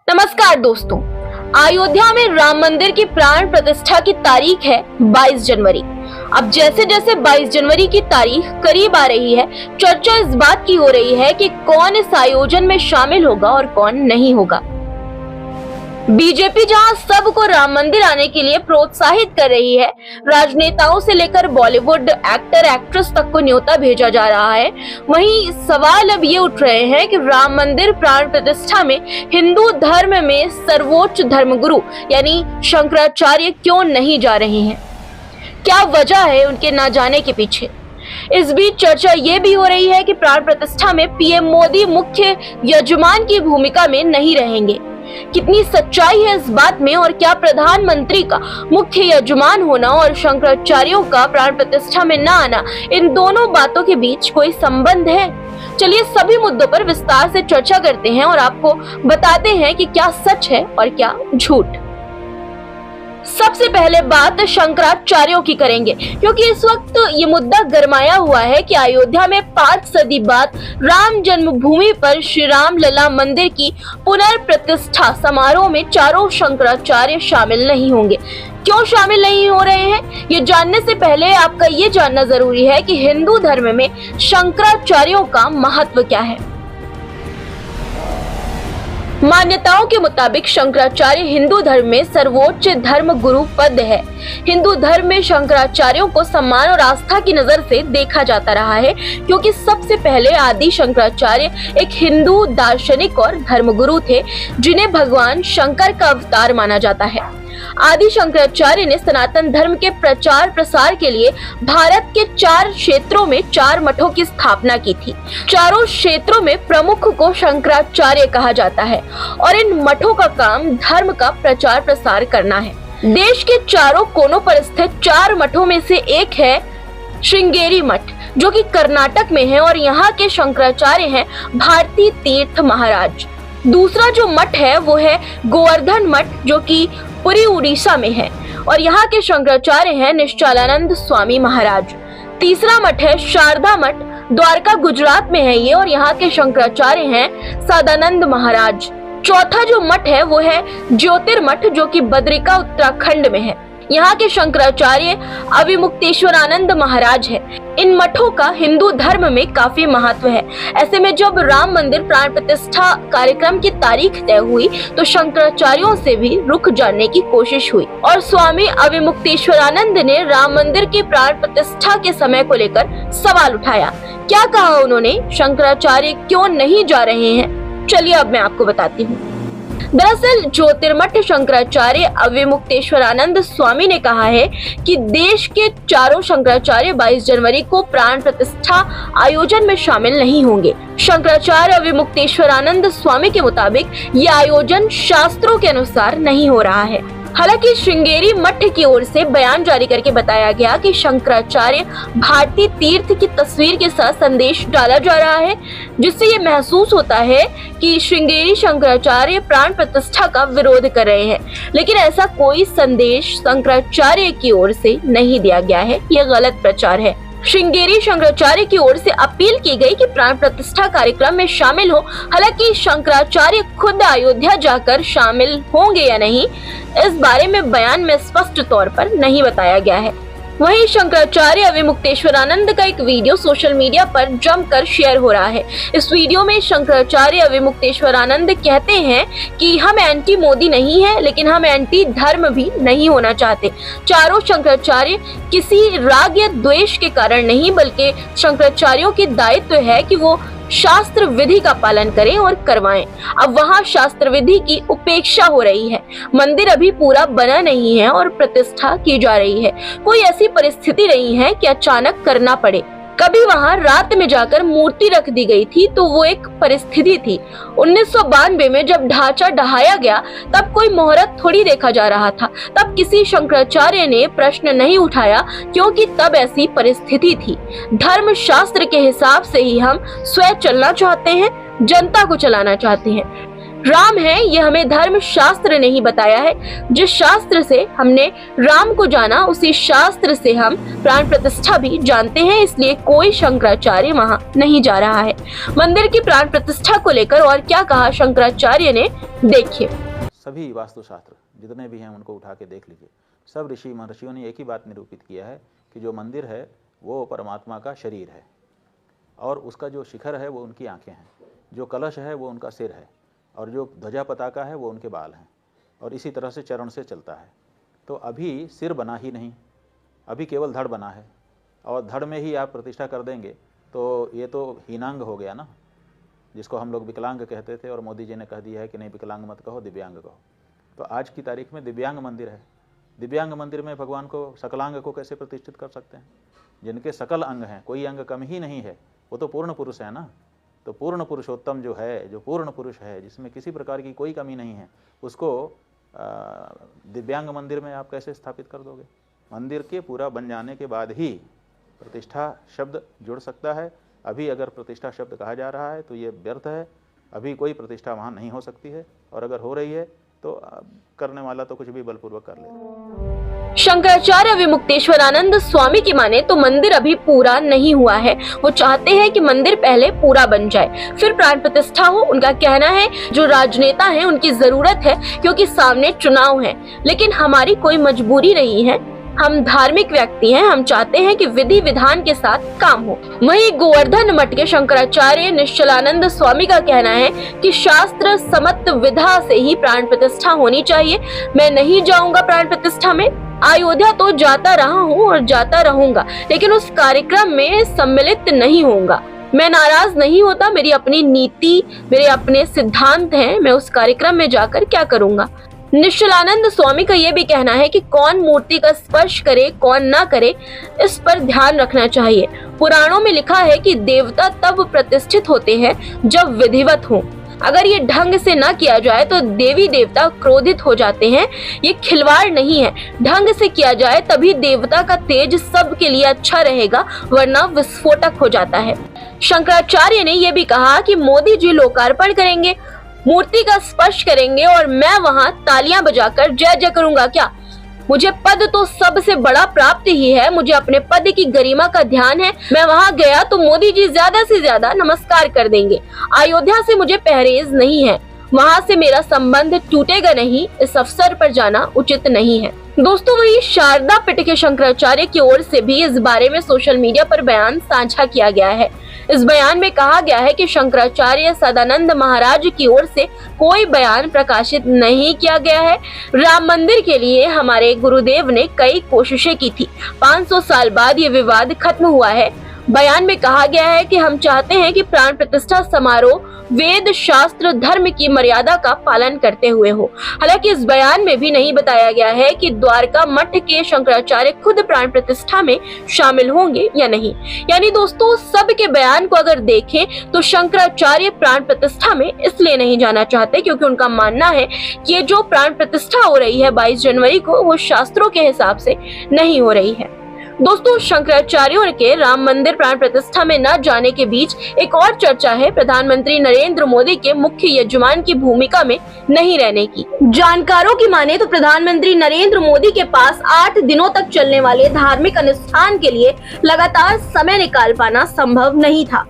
नमस्कार दोस्तों, अयोध्या में राम मंदिर की प्राण प्रतिष्ठा की तारीख है 22 जनवरी। अब जैसे जैसे 22 जनवरी की तारीख करीब आ रही है, चर्चा इस बात की हो रही है कि कौन इस आयोजन में शामिल होगा और कौन नहीं होगा। बीजेपी जहां सबको राम मंदिर आने के लिए प्रोत्साहित कर रही है, राजनेताओं से लेकर बॉलीवुड एक्टर एक्ट्रेस तक को न्योता भेजा जा रहा है, वहीं सवाल अब ये उठ रहे हैं कि राम मंदिर प्राण प्रतिष्ठा में हिंदू धर्म में सर्वोच्च धर्मगुरु यानी शंकराचार्य क्यों नहीं जा रहे हैं? क्या वजह है उनके ना जाने के पीछे? इस बीच चर्चा ये भी हो रही है कि प्राण प्रतिष्ठा में पीएम मोदी मुख्य यजमान की भूमिका में नहीं रहेंगे। कितनी सच्चाई है इस बात में, और क्या प्रधानमंत्री का मुख्य यजमान होना और शंकराचार्यों का प्राण प्रतिष्ठा में न आना, इन दोनों बातों के बीच कोई संबंध है? चलिए सभी मुद्दों पर विस्तार से चर्चा करते हैं और आपको बताते हैं कि क्या सच है और क्या झूठ। सबसे पहले बात शंकराचार्यों की करेंगे, क्योंकि इस वक्त ये मुद्दा गरमाया हुआ है कि अयोध्या में 5 सदी बाद राम जन्मभूमि पर श्री राम लला मंदिर की पुनर्प्रतिष्ठा समारोह में चारों शंकराचार्य शामिल नहीं होंगे। क्यों शामिल नहीं हो रहे हैं, ये जानने से पहले आपका ये जानना जरूरी है कि हिंदू धर्म में शंकराचार्यों का महत्व क्या है। मान्यताओं के मुताबिक शंकराचार्य हिंदू धर्म में सर्वोच्च धर्म गुरु पद है। हिंदू धर्म में शंकराचार्यों को सम्मान और आस्था की नजर से देखा जाता रहा है, क्योंकि सबसे पहले आदि शंकराचार्य एक हिंदू दार्शनिक और धर्मगुरु थे, जिन्हें भगवान शंकर का अवतार माना जाता है। आदि शंकराचार्य ने सनातन धर्म के प्रचार प्रसार के लिए भारत के 4 क्षेत्रों में 4 मठों की स्थापना की थी। चारों क्षेत्रों में प्रमुख को शंकराचार्य कहा जाता है और इन मठों का काम धर्म का प्रचार प्रसार करना है। देश के चारों कोनों पर स्थित 4 मठों में से एक है श्रृंगेरी मठ, जो कि कर्नाटक में है, और यहाँ के शंकराचार्य हैं भारती तीर्थ महाराज। दूसरा जो मठ है वो है गोवर्धन मठ, जो कि पुरी उड़ीसा में है, और यहाँ के शंकराचार्य हैं निश्चलानंद स्वामी महाराज। तीसरा मठ है शारदा मठ, द्वारका गुजरात में है ये, और यहाँ के शंकराचार्य हैं सदानंद महाराज। चौथा जो मठ है वो है ज्योतिर्मठ, जो कि बद्रिका उत्तराखंड में है। यहाँ के शंकराचार्य अविमुक्तेश्वरानंद महाराज है। इन मठों का हिंदू धर्म में काफी महत्व है। ऐसे में जब राम मंदिर प्राण प्रतिष्ठा कार्यक्रम की तारीख तय हुई तो शंकराचार्यों से भी रुख जानने की कोशिश हुई, और स्वामी अविमुक्तेश्वरानंद ने राम मंदिर की प्राण प्रतिष्ठा के समय को लेकर सवाल उठाया। क्या कहा उन्होंने, शंकराचार्य क्यों नहीं जा रहे हैं? चलिए अब मैं आपको बताती हूँ। दरअसल ज्योतिर्मठ शंकराचार्य अविमुक्तेश्वरानंद स्वामी ने कहा है कि देश के चारों शंकराचार्य 22 जनवरी को प्राण प्रतिष्ठा आयोजन में शामिल नहीं होंगे। शंकराचार्य अविमुक्तेश्वरानंद स्वामी के मुताबिक ये आयोजन शास्त्रों के अनुसार नहीं हो रहा है। हालांकि श्रृंगेरी मठ की ओर से बयान जारी करके बताया गया कि शंकराचार्य भारती तीर्थ की तस्वीर के साथ संदेश डाला जा रहा है, जिससे ये महसूस होता है कि श्रृंगेरी शंकराचार्य प्राण प्रतिष्ठा का विरोध कर रहे हैं, लेकिन ऐसा कोई संदेश शंकराचार्य की ओर से नहीं दिया गया है। यह गलत प्रचार है। श्रृंगेरी शंकराचार्य की ओर से अपील की गई कि प्राण प्रतिष्ठा कार्यक्रम में शामिल हो। हालांकि शंकराचार्य खुद अयोध्या जाकर शामिल होंगे या नहीं, इस बारे में बयान में स्पष्ट तौर पर नहीं बताया गया है। वहीं शंकराचार्य अविमुक्तेश्वरानंद का एक वीडियो सोशल मीडिया पर जमकर शेयर हो रहा है। इस वीडियो में शंकराचार्य अविमुक्तेश्वरानंद कहते हैं कि हम एंटी मोदी नहीं है, लेकिन हम एंटी धर्म भी नहीं होना चाहते। चारों शंकराचार्य किसी राग या द्वेष के कारण नहीं, बल्कि शंकराचार्यों की दायित्व है कि वो शास्त्र विधि का पालन करें और करवाएं। अब वहाँ शास्त्र विधि की उपेक्षा हो रही है। मंदिर अभी पूरा बना नहीं है और प्रतिष्ठा की जा रही है। कोई ऐसी परिस्थिति नहीं है कि अचानक करना पड़े। कभी वहाँ रात में जाकर मूर्ति रख दी गई थी तो वो एक परिस्थिति थी। 1992 में जब ढांचा ढहाया गया तब कोई मुहूर्त थोड़ी देखा जा रहा था। तब किसी शंकराचार्य ने प्रश्न नहीं उठाया, क्योंकि तब ऐसी परिस्थिति थी। धर्म शास्त्र के हिसाब से ही हम स्वयं चलना चाहते हैं, जनता को चलाना चाहते हैं। राम है ये हमें धर्म शास्त्र ने ही बताया है। जिस शास्त्र से हमने राम को जाना उसी शास्त्र से हम प्राण प्रतिष्ठा भी जानते हैं, इसलिए कोई शंकराचार्य वहां नहीं जा रहा है। मंदिर की प्राण प्रतिष्ठा को लेकर और क्या कहा शंकराचार्य ने, देखिए। सभी वास्तुशास्त्र जितने भी हैं उनको उठा के देख लीजिए। सब ऋषि महर्षियों ने एक ही बात निरूपित किया है कि जो मंदिर है वो परमात्मा का शरीर है और उसका जो शिखर है वो उनकी आंखें हैं, जो कलश है वो उनका सिर है और जो ध्वजा पताका है वो उनके बाल हैं और इसी तरह से चरण से चलता है। तो अभी सिर बना ही नहीं, अभी केवल धड़ बना है और धड़ में ही आप प्रतिष्ठा कर देंगे तो ये तो हीनांग हो गया ना, जिसको हम लोग विकलांग कहते थे और मोदी जी ने कह दिया है कि नहीं विकलांग मत कहो, दिव्यांग कहो। तो आज की तारीख में दिव्यांग मंदिर है। दिव्यांग मंदिर में भगवान को सकलांग को कैसे प्रतिष्ठित कर सकते हैं? जिनके सकल अंग हैं, कोई अंग कम ही नहीं है, वो तो पूर्ण पुरुष है ना। तो पूर्ण पुरुषोत्तम जो है, जो पूर्ण पुरुष है, जिसमें किसी प्रकार की कोई कमी नहीं है, उसको दिव्यांग मंदिर में आप कैसे स्थापित कर दोगे? मंदिर के पूरा बन जाने के बाद ही प्रतिष्ठा शब्द जुड़ सकता है। अभी अगर प्रतिष्ठा शब्द कहा जा रहा है तो ये व्यर्थ है। अभी कोई प्रतिष्ठा वहाँ नहीं हो सकती है और अगर हो रही है तो करने वाला तो कुछ भी बलपूर्वक कर ले। शंकराचार्य विमुक्तेश्वरानंद स्वामी की माने तो मंदिर अभी पूरा नहीं हुआ है। वो चाहते हैं कि मंदिर पहले पूरा बन जाए, फिर प्राण प्रतिष्ठा हो। उनका कहना है जो राजनेता हैं उनकी जरूरत है क्योंकि सामने चुनाव है, लेकिन हमारी कोई मजबूरी नहीं है। हम धार्मिक व्यक्ति हैं, हम चाहते हैं कि विधि विधान के साथ काम हो। वहीं गोवर्धन मठ के शंकराचार्य निश्चलानंद स्वामी का कहना है कि शास्त्र सम्मत विधा से ही प्राण प्रतिष्ठा होनी चाहिए। मैं नहीं जाऊंगा प्राण प्रतिष्ठा में, अयोध्या तो जाता रहा हूँ और जाता रहूंगा, लेकिन उस कार्यक्रम में सम्मिलित नहीं होऊंगा। मैं नाराज नहीं होता, मेरी अपनी नीति, मेरे अपने सिद्धांत हैं, मैं उस कार्यक्रम में जाकर क्या करूंगा। निश्चलानंद स्वामी का ये भी कहना है कि कौन मूर्ति का स्पर्श करे कौन ना करे, इस पर ध्यान रखना चाहिए। पुराणों में लिखा है कि देवता तब प्रतिष्ठित होते हैं जब विधिवत हो। अगर ये ढंग से ना किया जाए तो देवी देवता क्रोधित हो जाते हैं। ये खिलवाड़ नहीं है, ढंग से किया जाए तभी देवता का तेज सबके लिए अच्छा रहेगा, वरना विस्फोटक हो जाता है। शंकराचार्य ने यह भी कहा कि मोदी जी लोकार्पण करेंगे, मूर्ति का स्पर्श करेंगे और मैं वहां तालियां बजाकर जय जय करूंगा क्या? मुझे पद तो सबसे बड़ा प्राप्त ही है, मुझे अपने पद की गरिमा का ध्यान है। मैं वहां गया तो मोदी जी ज्यादा से ज्यादा नमस्कार कर देंगे। अयोध्या से मुझे परहेज नहीं है, वहां से मेरा संबंध टूटेगा नहीं। इस अवसर पर जाना उचित नहीं है। दोस्तों, वही शारदा पीठ के शंकराचार्य की ओर से भी इस बारे में सोशल मीडिया पर बयान साझा किया गया है। इस बयान में कहा गया है कि शंकराचार्य सदानंद महाराज की ओर से कोई बयान प्रकाशित नहीं किया गया है। राम मंदिर के लिए हमारे गुरुदेव ने कई कोशिशें की थी, 500 साल बाद ये विवाद खत्म हुआ है। बयान में कहा गया है कि हम चाहते हैं कि प्राण प्रतिष्ठा समारोह वेद शास्त्र धर्म की मर्यादा का पालन करते हुए हो। हालांकि इस बयान में भी नहीं बताया गया है कि द्वारका मठ के शंकराचार्य खुद प्राण प्रतिष्ठा में शामिल होंगे या नहीं। यानी दोस्तों, सबके बयान को अगर देखें तो शंकराचार्य प्राण प्रतिष्ठा में इसलिए नहीं जाना चाहते क्योंकि उनका मानना है कि ये जो प्राण प्रतिष्ठा हो रही है 22 जनवरी को, वो शास्त्रों के हिसाब से नहीं हो रही है। दोस्तों, शंकराचार्यों के राम मंदिर प्राण प्रतिष्ठा में न जाने के बीच एक और चर्चा है प्रधानमंत्री नरेंद्र मोदी के मुख्य यजमान की भूमिका में नहीं रहने की। जानकारों की माने तो प्रधानमंत्री नरेंद्र मोदी के पास 8 दिनों तक चलने वाले धार्मिक अनुष्ठान के लिए लगातार समय निकाल पाना संभव नहीं था।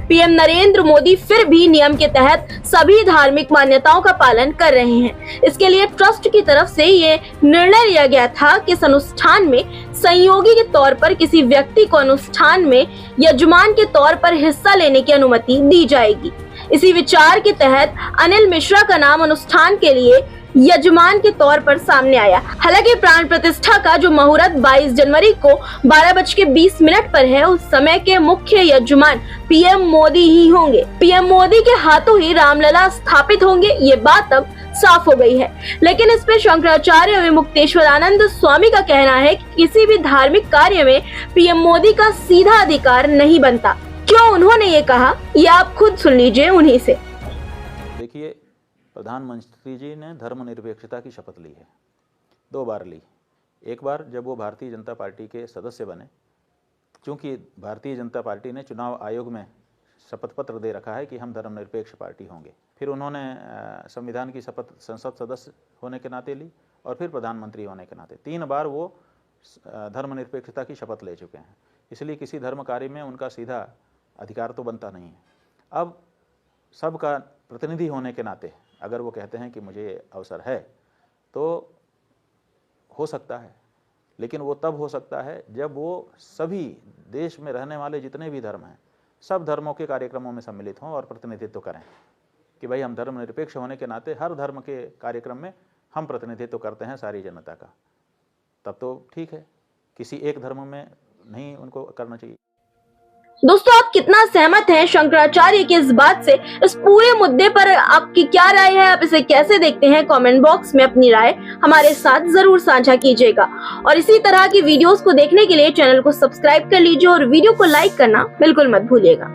पीएम नरेंद्र मोदी फिर भी नियम के तहत सभी धार्मिक मान्यताओं का पालन कर रहे हैं। इसके लिए ट्रस्ट की तरफ से ये निर्णय लिया गया था कि इस अनुष्ठान में संयोगी के तौर पर किसी व्यक्ति को अनुष्ठान में यजमान के तौर पर हिस्सा लेने की अनुमति दी जाएगी। इसी विचार के तहत अनिल मिश्रा का नाम अनुष्ठान के लिए यजमान के तौर पर सामने आया। हालांकि प्राण प्रतिष्ठा का जो मुहूर्त 22 जनवरी को 12:20 पर है, उस समय के मुख्य यजमान पीएम मोदी ही होंगे। पीएम मोदी के हाथों ही रामलला स्थापित होंगे, ये बात अब साफ हो गई है। लेकिन इस पे शंकराचार्य विमुक्तेश्वरानंद स्वामी का कहना है कि किसी भी धार्मिक कार्य में पीएम मोदी का सीधा अधिकार नहीं बनता। क्यों उन्होंने ये कहा, ये आप खुद सुन लीजिए उन्हीं से। देखिए, प्रधानमंत्री जी ने धर्मनिरपेक्षता की शपथ ली है, 2 बार ली। एक बार जब वो भारतीय जनता पार्टी के सदस्य बने, क्योंकि भारतीय जनता पार्टी ने चुनाव आयोग में शपथ पत्र दे रखा है कि हम धर्मनिरपेक्ष पार्टी होंगे। फिर उन्होंने संविधान की शपथ संसद सदस्य होने के नाते ली और फिर प्रधानमंत्री होने के नाते 3 बार वो धर्मनिरपेक्षता की शपथ ले चुके हैं। इसलिए किसी धर्म कार्य में उनका सीधा अधिकार तो बनता नहीं है। अब सबका प्रतिनिधि होने के नाते अगर वो कहते हैं कि मुझे अवसर है तो हो सकता है, लेकिन वो तब हो सकता है जब वो सभी देश में रहने वाले जितने भी धर्म हैं सब धर्मों के कार्यक्रमों में सम्मिलित हों और प्रतिनिधित्व करें कि भाई हम धर्मनिरपेक्ष होने के नाते हर धर्म के कार्यक्रम में हम प्रतिनिधित्व करते हैं सारी जनता का, तब तो ठीक है। किसी एक धर्म में नहीं उनको करना चाहिए। दोस्तों, आप कितना सहमत हैं शंकराचार्य की इस बात से? इस पूरे मुद्दे पर आपकी क्या राय है? आप इसे कैसे देखते हैं? कमेंट बॉक्स में अपनी राय हमारे साथ जरूर साझा कीजिएगा और इसी तरह की वीडियोस को देखने के लिए चैनल को सब्सक्राइब कर लीजिए और वीडियो को लाइक करना बिल्कुल मत भूलिएगा।